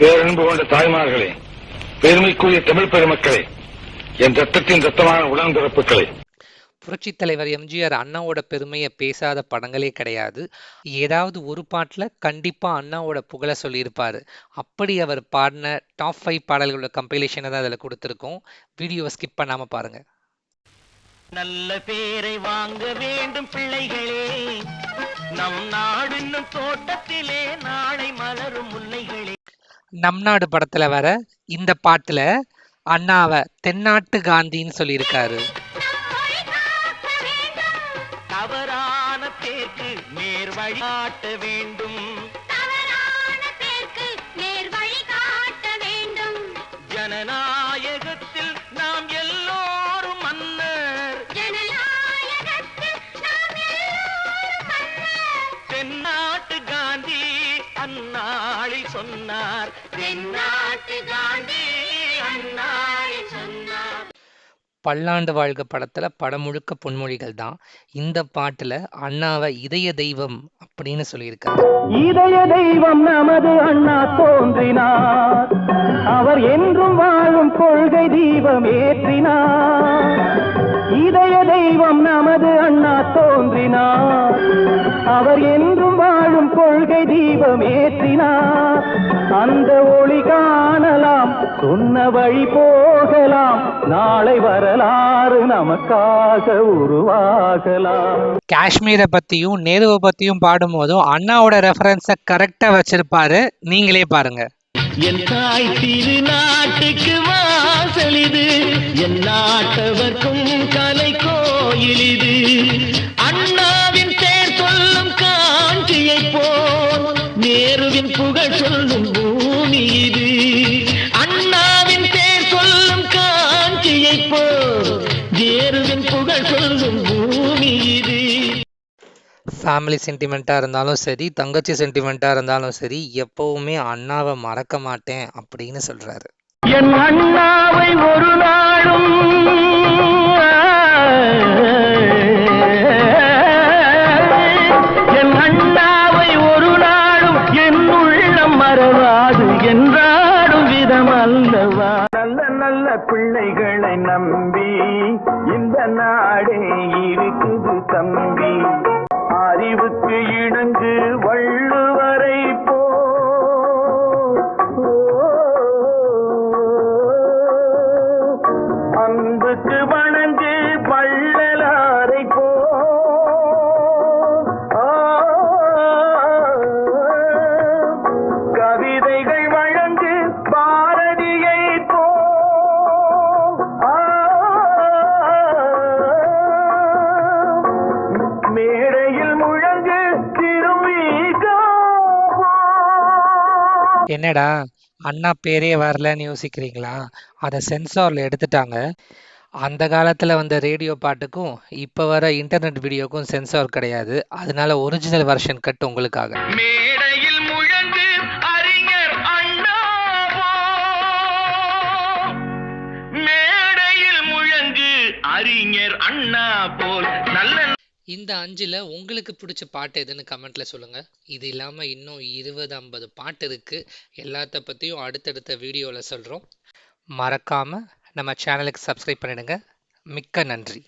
பேரன்பு கொண்ட தாய்மார்களே, பெருமைக்குரிய தமிழ் பெருமக்களே, என் ரத்தத்தின் ரத்தமான உடன்பிறப்புகளே, புரட்சித் தலைவர் எம்ஜிஆர் அண்ணாவோட பெருமையை பேசாத படங்களே கிடையாது. ஏதாவது ஒரு பாட்டில் கண்டிப்பா அண்ணாவோட புகழ சொல்லியிருப்பாரு. அப்படி அவர் பாடின டாப் 5 பாடல்களோட கம்பைலேஷனை தான் அதில் கொடுத்துருக்கோம். வீடியோவை ஸ்கிப் பண்ணாம பாருங்க. நல்ல பேரை வாங்க வேண்டும் பிள்ளைகளே, நம் நாடு இன்னும் தோட்டத்திலே நாளை மலரும் முல்லைகளே. நம் நாடு படத்துல வர இந்த பாட்டுல அண்ணாவை தென்னாட்டு காந்தின்னு சொல்லியிருக்காரு. தவறான பேருக்கு நேர் வழி காட்ட வேண்டும், ஜனநாயகத்தில் நாம் எல்லோரும் மன்னர், தென்னாட்டு காந்தி அந்நாளில் சொன்னார், தென்னாட்டு காந்தி அந்நாளில் சொன்னார். பல்லாண்டு வாழ்க படத்துல படம் முழுக்க பொன்மொழிகள் தான். இந்த பாட்டுல அண்ணாவை இதய தெய்வம் அப்படின்னு சொல்லியிருக்காரு. இதய தெய்வம் நமது அண்ணா தோன்றினார், அவர் என்றும் வாழும் கொள்கை தீபம் ஏற்றினார். இதய தெய்வம் நமது அண்ணா தோன்றினார், அவர் என்றும் வாழும் கொள்கை தீபம் ஏற்றினார். அந்த ஒளி காணலாம், சொன்ன வழி போகலாம், நாளை வரலாறு நமக்காக உருவாகலாம். காஷ்மீரை பத்தியும் நேருவை பத்தியும் பாடும்போதும் அண்ணாவோட ரெஃபரன்ஸை கரெக்டா வச்சிருப்பாரு. நீங்களே பாருங்க. என் தாய் திருநாட்டுக்கு வாசல் இது, என் நாட்டவர்க்கும் கலை கோயில் இது, அண்ணாவின் பேர் சொல்லும் காஞ்சியை போல் நேருவின் புகழ் சொல்லும் பூமி இது, அண்ணாவின் பேர் சொல்லும் காஞ்சியை போல் நேருவின் புகழ் சொல்லும் பூமி இது. ஃபேமிலி சென்டிமெண்ட்டாக இருந்தாலும் சரி, தங்கச்சி சென்டிமெண்ட்டாக இருந்தாலும் சரி, எப்பவுமே அண்ணாவை மறக்க மாட்டேன் அப்படின்னு சொல்றாரு. என் அண்ணாவை ஒரு நாளும் என் அண்ணாவை ஒரு நாளும் என் உள்ளம் மறவாது என்றாடும் விதம் அல்லவா. நல்ல நல்ல பிள்ளைகளை நம்பி இந்த நாடே இருக்குது தம்பி, அறிவுக்கு இணங்கு வள்ளுவரை போ, அன்புக்கு வணங்கு வள்ளலாரை போ, கவிதைகள் வழங்கு பாரதியை போ, மேடையில் முழங்கு திரும்பிக்கோ. என்னடா அண்ணா பேரே வரலன்னு யோசிக்கிறீங்களா? அதை சென்சார்ல எடுத்துட்டாங்க. அந்த காலத்துல வந்த ரேடியோ பாட்டுக்கும் இப்ப வர இன்டர்நெட் வீடியோக்கும் சென்சார் கிடையாது. அதனால ஒரிஜினல் வெர்ஷன் கட் உங்களுக்காக. மேடையில் முழங்கு அறிஞர் அண்ணா போ, மேடையில் முழங்கு அறிஞர் அண்ணா போல். நல்ல இந்த 5ல் உங்களுக்கு பிடிச்ச பாட்டு எதுன்னு கமெண்ட்ல சொல்லுங்க. இது இல்லாம இன்னும் 20-50 பாட்டு இருக்கு. எல்லாத்த பத்தியும் அடுத்தடுத்த வீடியோல சொல்றோம். மறக்காம நம்ம சேனலுக்கு சப்ஸ்கிரைப் பண்ணிடுங்க. மிக்க நன்றி.